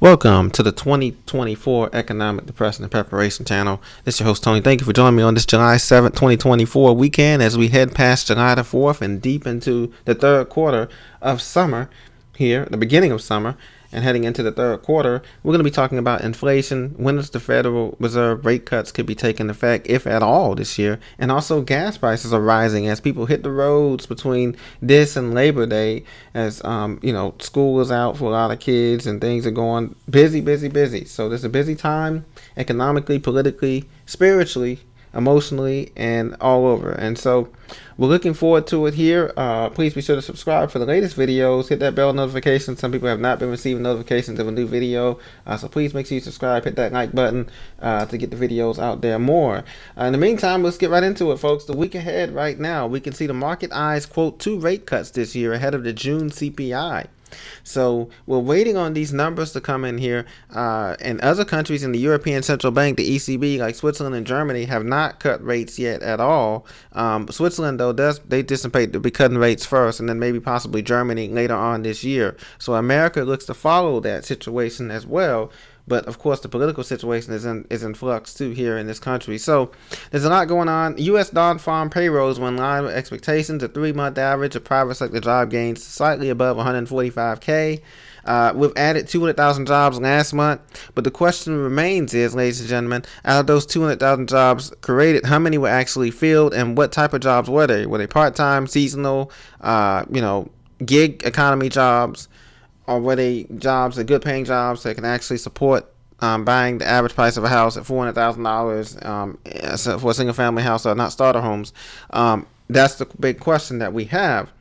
Welcome to the 2024 Economic Depression and Preparation Channel. This is your host, Tony. Thank you for joining me on this July 7th, 2024 weekend as we head past July the 4th and deep into the third quarter of summer here, the beginning of summer, and heading into the third quarter. We're going to be talking about inflation, when does the Federal Reserve rate cuts could be taking effect, if at all, this year, and also gas prices are rising as people hit the roads between this and Labor Day as, school is out for a lot of kids and things are going busy. So there's a busy time economically, politically, spiritually, emotionally, and all over. And so we're looking forward to it here. Please be sure to subscribe for the latest videos. Hit that bell notification. Some people have not been receiving notifications of a new video. So please make sure you subscribe. Hit that like button to get the videos out there more. In the meantime, let's get right into it, folks. The week ahead right now, we can see the market eyes, quote, 2 rate cuts this year ahead of the June CPI. So we're waiting on these numbers to come in here. And other countries in the European Central Bank, the ECB, like Switzerland and Germany, have not cut rates yet at all. Switzerland, though, they anticipate to be cutting rates first, and then maybe possibly Germany later on this year. So America looks to follow that situation as well. But of course, the political situation is in flux too here in this country. So there's a lot going on. U.S. non-farm payrolls were in line with expectations. A 3-month average of private sector job gains slightly above 145K. We've added 200,000 jobs last month, but the question remains is, ladies and gentlemen, out of those 200,000 jobs created, how many were actually filled, and what type of jobs were they? Were they part-time, seasonal, gig economy jobs? Or were they jobs, good paying jobs that can actually support buying the average price of a house at $400,000 for a single family house, or not starter homes? That's the big question that we have.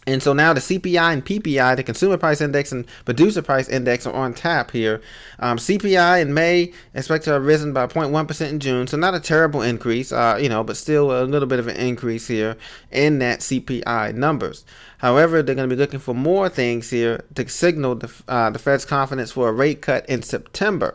And so now the CPI and PPI, the Consumer Price Index and Producer Price Index, are on tap here. CPI in May expected to have risen by 0.1% in June, so not a terrible increase, but still a little bit of an increase here in that CPI numbers. However, they're going to be looking for more things here to signal the Fed's confidence for a rate cut in September.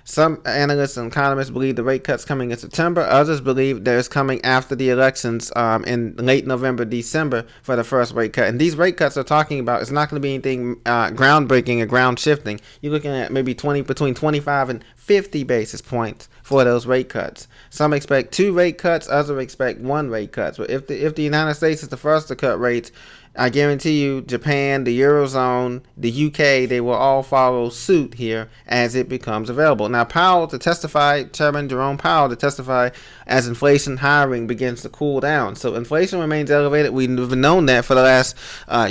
Some analysts and economists believe the rate cut's coming in September. Others believe that it's coming after the elections in late November, December for the first rate cut. And these rate cuts are talking about, it's not going to be anything groundbreaking or ground shifting. You're looking at maybe between 25 and 50 basis points for those rate cuts. Some expect 2 rate cuts. Others expect 1 rate cut. But if the United States is the first to cut rates, I guarantee you, Japan, the Eurozone, the UK, they will all follow suit here as it becomes available. Now, Chairman Jerome Powell to testify as inflation hiring begins to cool down. So inflation remains elevated. We've known that for the last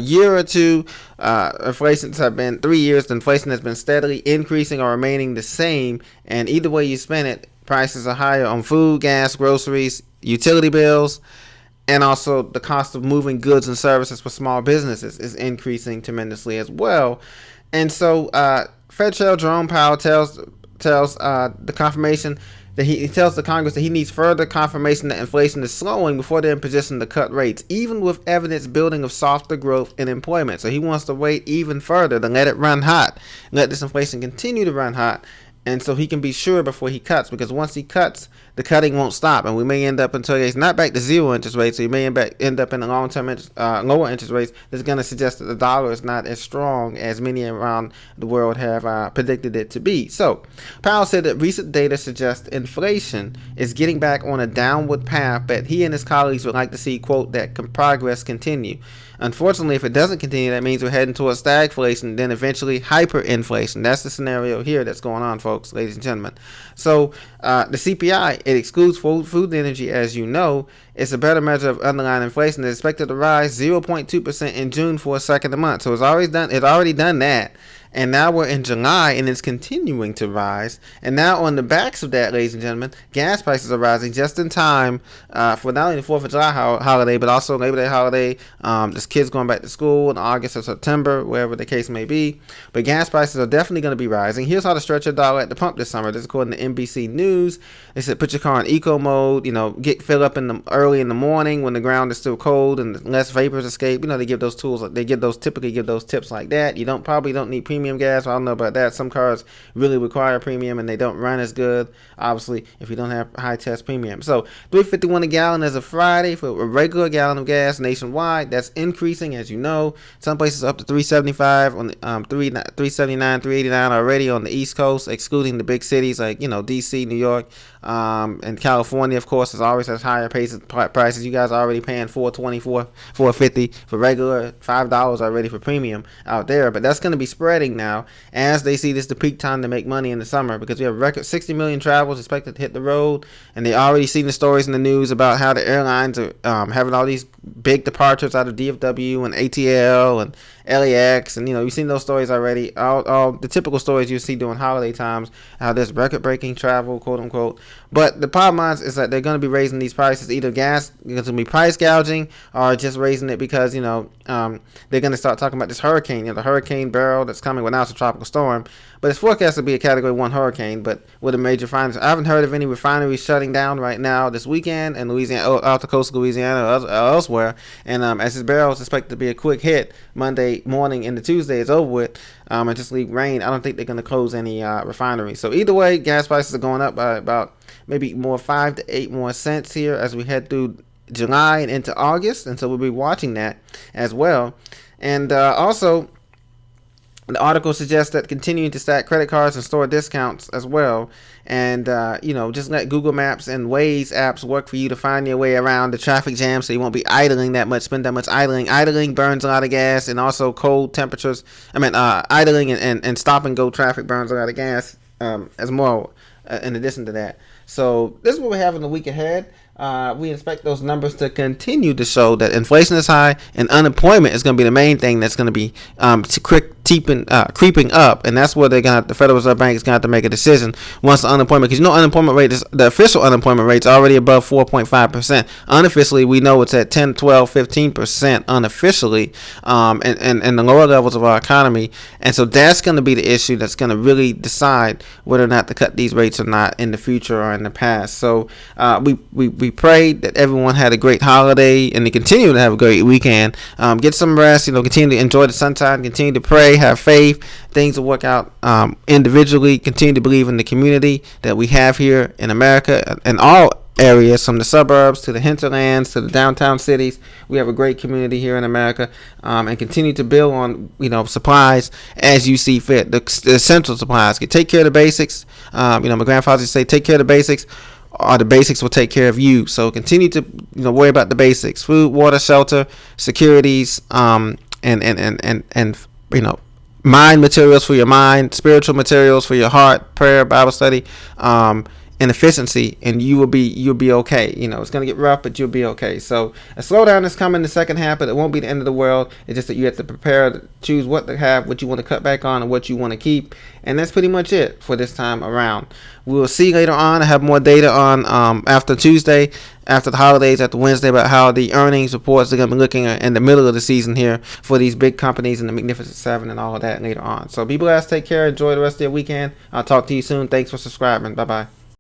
year or two. Inflation has been 3 years. The inflation has been steadily increasing or remaining the same. And either way you spin it, prices are higher on food, gas, groceries, utility bills. And also the cost of moving goods and services for small businesses is increasing tremendously as well. And so Fed Chair Jerome Powell tells the confirmation that he tells the Congress that he needs further confirmation that inflation is slowing before they're in position to cut rates, even with evidence building of softer growth in employment. So he wants to wait even further to let it run hot, let this inflation continue to run hot. And so he can be sure before he cuts, because once he cuts, the cutting won't stop. And we may end up until it's not back to 0 interest rates. So you may end up in the long-term lower interest rates. That's going to suggest that the dollar is not as strong as many around the world have predicted it to be. So Powell said that recent data suggests inflation is getting back on a downward path, but he and his colleagues would like to see, quote, that progress continue. Unfortunately, if it doesn't continue, that means we're heading towards stagflation, then eventually hyperinflation. That's the scenario here that's going on, folks, ladies and gentlemen. So the CPI, it excludes food and energy, as you know. It's a better measure of underlying inflation. It's expected to rise 0.2% in June for a second a month. So it's already done that. And now we're in July, and it's continuing to rise. And now on the backs of that, ladies and gentlemen, gas prices are rising just in time for not only the 4th of July holiday, but also Labor Day holiday. There's kids going back to school in August or September, wherever the case may be. But gas prices are definitely going to be rising. Here's how to stretch your dollar at the pump this summer. This is according to NBC News. They said put your car in eco mode. Fill up early in the morning when the ground is still cold and less vapors escape. They give those tools. Typically give those tips like that. You probably don't need premium premium gas. Well, I don't know about that. Some cars really require premium and they don't run as good, obviously, if you don't have high test premium. So $3.51 a gallon as of Friday for a regular gallon of gas nationwide. That's increasing, as you know. Some places up to $3.75 on the $3.79, $3.89 already on the East Coast, excluding the big cities like DC, New York, and California. Of course, is always has higher prices. You guys are already paying $4.24, $4.50 for regular, $5 already for premium out there. But that's going to be spreading now as they see this the peak time to make money in the summer, because we have a record 60 million travelers expected to hit the road, and they already seen the stories in the news about how the airlines are having all these big departures out of DFW and ATL and LAX, and you've seen those stories already. All the typical stories you see during holiday times, how there's record-breaking travel, quote unquote. But the problem is that they're going to be raising these prices. Either gas is going to be price gouging, or just raising it because they're going to start talking about this hurricane, the Hurricane Beryl that's coming. Well, now it's a tropical storm, but it's forecast to be a Category 1 hurricane. But with a major refineries, I haven't heard of any refineries shutting down right now this weekend in Louisiana, off the coast of Louisiana or elsewhere. And as this barrel is expected to be a quick hit Monday morning into Tuesday, it's over with, and just leave rain. I don't think they're going to close any refineries. So either way, gas prices are going up by about maybe more 5 to 8 more cents here as we head through July and into August, and so we'll be watching that as well. And also, the article suggests that continuing to stack credit cards and store discounts as well, and just let Google Maps and Waze apps work for you to find your way around the traffic jam, so you won't be idling that much, spend that much idling. Idling burns a lot of gas, and also cold temperatures. Idling and stop and go traffic burns a lot of gas as more in addition to that. So this is what we have in the week ahead. We expect those numbers to continue to show that inflation is high and unemployment is going to be the main thing that's going to be creeping up, and that's where the Federal Reserve Bank is going to have to make a decision once the unemployment, because unemployment rate is, the official unemployment rate is already above 4.5%. Unofficially, we know it's at 10, 12, 15% unofficially, and the lower levels of our economy, and so that's going to be the issue that's going to really decide whether or not to cut these rates or not in the future or in the past. So we pray that everyone had a great holiday and they continue to have a great weekend. Get some rest, continue to enjoy the sunshine, continue to pray, have faith. Things will work out individually. Continue to believe in the community that we have here in America and all areas, from the suburbs to the hinterlands to the downtown cities. We have a great community here in America, and continue to build on supplies as you see fit. The essential supplies. Take care of the basics. My grandfather used to say, take care of the basics, or the basics will take care of you. So continue to worry about the basics: food, water, shelter, securities, and mind materials for your mind, spiritual materials for your heart, prayer, Bible study, and efficiency, and you'll be okay. It's gonna get rough, but you'll be okay. So a slowdown is coming in the second half, but it won't be the end of the world. It's just that you have to prepare to choose what to have, what you want to cut back on, and what you want to keep. And that's pretty much it for this time around. We will see later on. I have more data on after Tuesday, after the holidays, after Wednesday, about how the earnings reports are going to be looking in the middle of the season here for these big companies and the Magnificent Seven and all of that later on. So be blessed. Take care. Enjoy the rest of your weekend. I'll talk to you soon. Thanks for subscribing. Bye-bye.